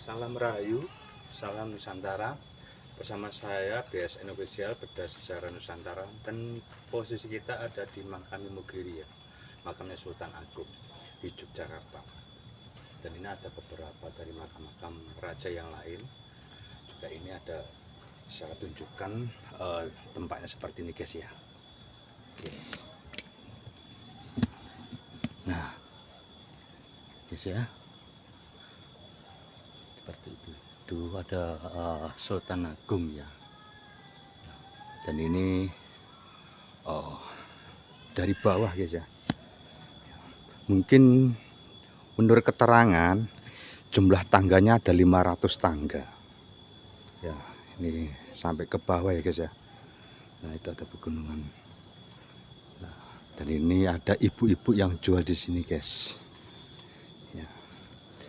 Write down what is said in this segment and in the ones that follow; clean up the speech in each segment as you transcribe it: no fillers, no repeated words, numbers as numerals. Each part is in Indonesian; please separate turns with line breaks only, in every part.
Salam Rahayu, salam Nusantara. Bersama saya BSN Official Beda Sejarah Nusantara, dan posisi kita ada di Makam Imogiri ya, makamnya Sultan Agung di Yogyakarta. Dan ini ada beberapa dari makam-makam raja yang lain. Juga ini ada, saya tunjukkan tempatnya seperti ini guys ya. Oke. Nah, guys ya. Seperti itu ada Sultan Agung ya, dan ini dari bawah guys ya, mungkin menurut keterangan jumlah tangganya ada 500 tangga ya, ini sampai ke bawah ya guys ya. Nah itu ada pegunungan. Nah, dan ini ada ibu-ibu yang jual di sini guys ya.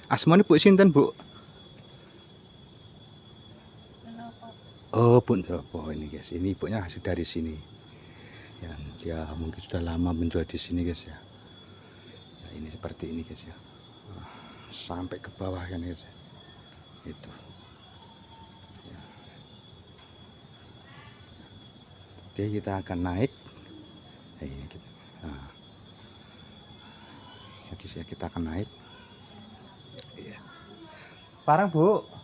Asmane Bu sinten Bu? Oh, Bun Dropo ini guys. Ini ibunya hasil dari sini. Ya, dia mungkin sudah lama menjual di sini guys ya. Ya ini seperti ini guys ya. Sampai ke bawah kan guys ya. Itu. Ya. Oke, kita akan naik. Ini gitu. Nah. Ya guys ya, kita akan naik. Iya. Parang Bu.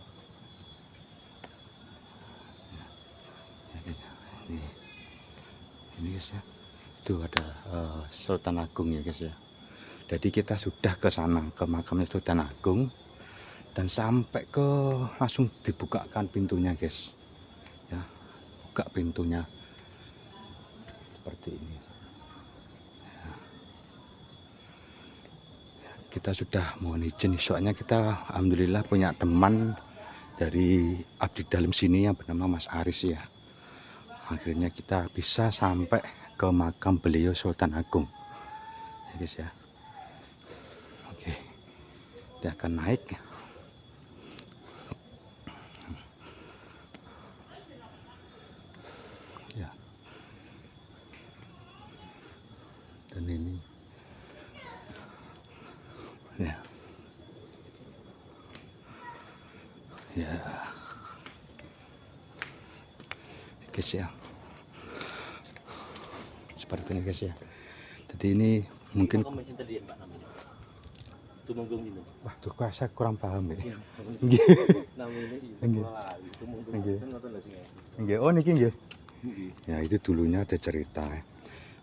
Ini guys ya, itu ada Sultan Agung ya guys ya. Jadi kita sudah ke sana, ke makamnya Sultan Agung, dan sampai ke langsung dibukakan pintunya guys ya, buka pintunya seperti ini ya. Kita sudah mohon izin, soalnya kita alhamdulillah punya teman dari abdi dalam sini yang bernama Mas Aris ya. Akhirnya kita bisa sampai ke makam beliau Sultan Agung ya guys ya. Oke, kita akan naik ya. Dan ini ya, ya guys ya, seperti ini guys ya. Jadi ini mungkin wah tuh saya kurang paham ya. Oh niki nggih. Ya itu dulunya ada cerita,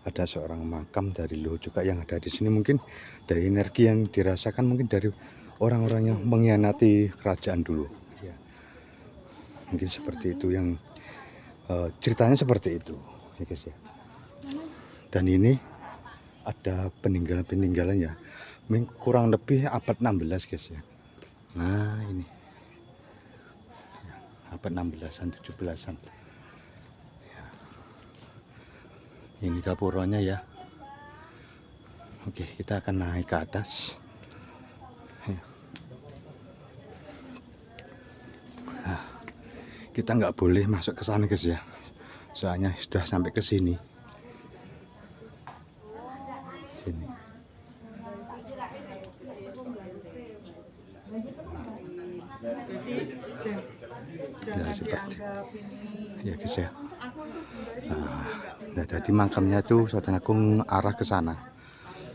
ada seorang makam dari luhur juga yang ada di sini, mungkin dari energi yang dirasakan mungkin dari orang-orang yang mengkhianati kerajaan dulu ya. Mungkin seperti itu yang ceritanya seperti itu ya guys ya. Dan ini ada peninggalan-peninggalan ya, kurang lebih abad 16 guys ya. Nah ini abad 16-an 17-an ya. Ini gapuronya ya. Oke, kita akan naik ke atas ya. Nah, kita nggak boleh masuk ke sana guys ya, soalnya sudah sampai ke sini. Ya seperti ya guys ya. Nah jadi makamnya itu Sultan Agung arah ke sana,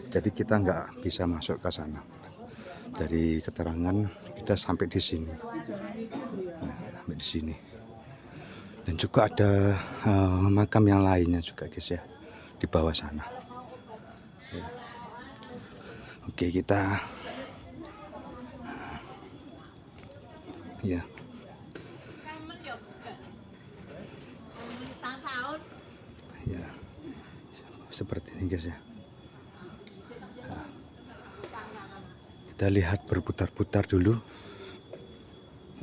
jadi kita nggak bisa masuk ke sana. Dari keterangan kita sampai di sini, nah, sampai di sini. Dan juga ada makam yang lainnya juga guys ya, di bawah sana ya. Oke, kita ya ya seperti ini guys ya. Nah, kita lihat berputar-putar dulu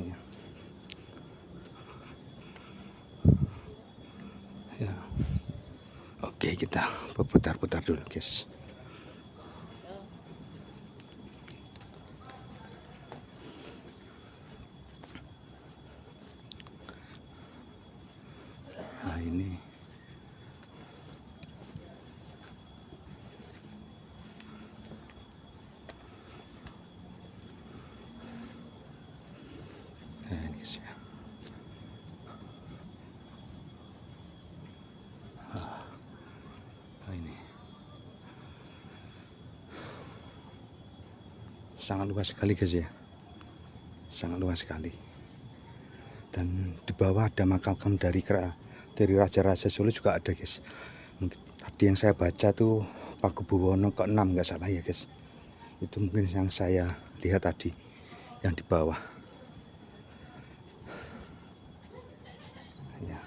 ya. Ya. Oke, kita berputar-putar dulu guys. Nah ini sangat luas sekali guys ya, sangat luas sekali. Dan di bawah ada makam dari Raja-Raja Solo juga ada guys. Mungkin tadi yang saya baca tuh Pakubuwono ke-6 nggak salah ya guys. Itu mungkin yang saya lihat tadi yang di bawah ya.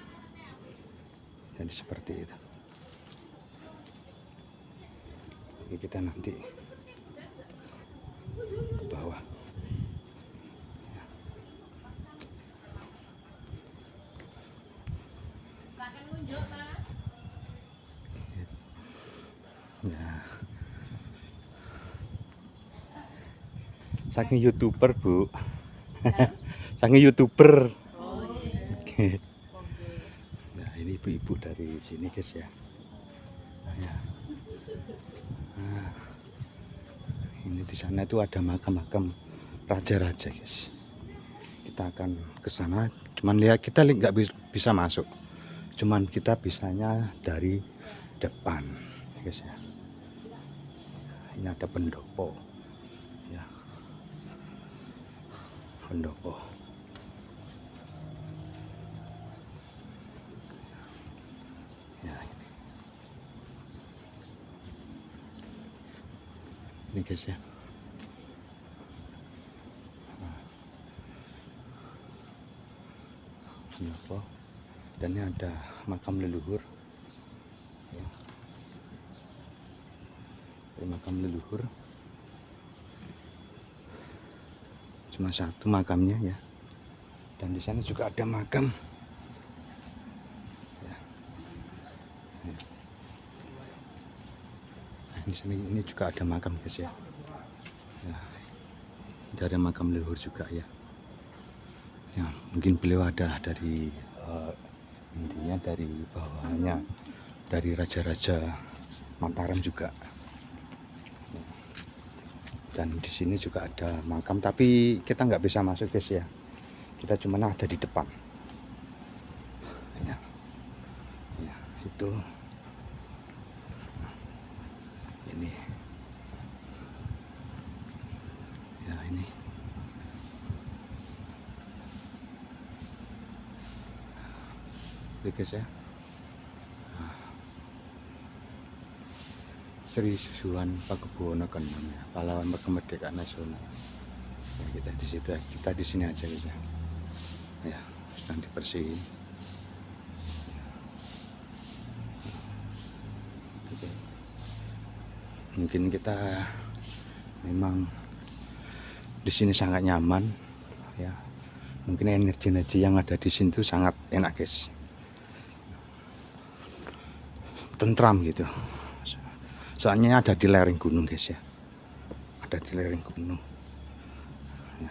Jadi seperti itu. Oke, kita nanti ke bawah. Ya. Saking YouTuber, Bu. Saking YouTuber. Oke. Nah, ini ibu-ibu dari sini, guys ya. Ya. Nah, ini di sana itu ada makam-makam raja-raja, guys. Kita akan ke sana. Cuman lihat kita nggak bisa masuk. Cuman kita bisanya dari depan, guys ya. Ini ada pendopo, ya, pendopo. Ya, ini guys ya. Pendopo. Dan ini ada makam leluhur. Ya. Makam leluhur cuma satu makamnya ya, dan di sana juga ada makam ya. Nah, di sini ini juga ada makam guys ya. Ada makam leluhur juga ya. Ya mungkin beliau adalah dari intinya dari bawahnya dari raja-raja Mataram juga. Dan di sini juga ada makam, tapi kita nggak bisa masuk guys ya. Kita cuma ada di depan. Ya, ya itu. Ini. Ya ini. Oke guys ya. Sri Susulan Pakubuwono ke-6 ya, pahlawan kemerdekaan nasional. Ya, kita di situ, kita di sini aja guys ya. Ya, sedang dibersihin. Oke. Mungkin kita memang di sini sangat nyaman ya. Mungkin energi-energi yang ada di sini tuh sangat enak guys. Tentram gitu. Soalnya ada di lereng gunung guys ya, ada di lereng gunung ya.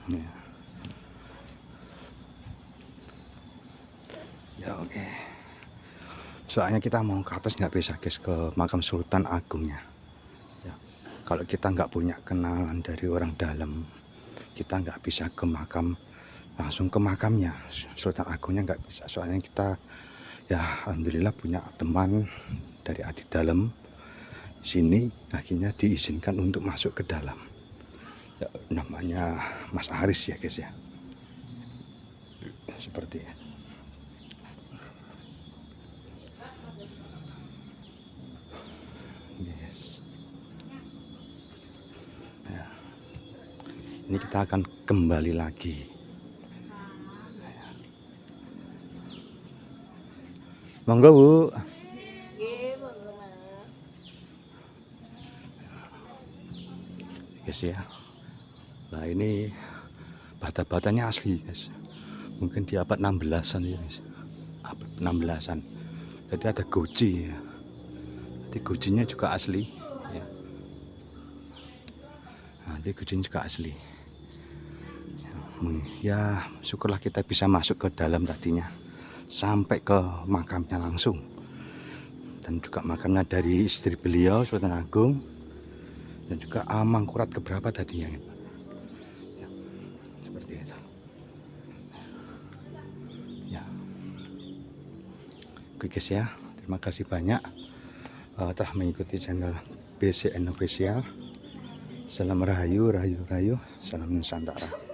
Ya, ya oke. Soalnya kita mau ke atas nggak bisa guys, ke makam Sultan Agungnya ya. Kalau kita nggak punya kenalan dari orang dalam, kita nggak bisa ke makam, langsung ke makamnya Sultan Agungnya nggak bisa. Soalnya kita ya alhamdulillah punya teman dari adik dalam sini, akhirnya diizinkan untuk masuk ke dalam ya, namanya Mas Aris ya guys ya, seperti ya. Yes. Ya. Ini kita akan kembali lagi. Monggo Bu. Guys ya. Nah ini bata-batanya asli guys. Mungkin di abad 16-an ya guys. Abad 16-an. Jadi ada goji ya. Jadi gojinya juga asli ya. Nah, jadi gojinya juga asli. Ya syukurlah kita bisa masuk ke dalam tadinya, sampai ke makamnya langsung. Dan juga makamnya dari istri beliau Sultan Agung, dan juga Mangkurat keberapa tadi ya, seperti itu. oke guys ya, terima kasih banyak telah mengikuti channel BCN Official. Salam rahayu, rahayu, rahayu, salam Nusantara.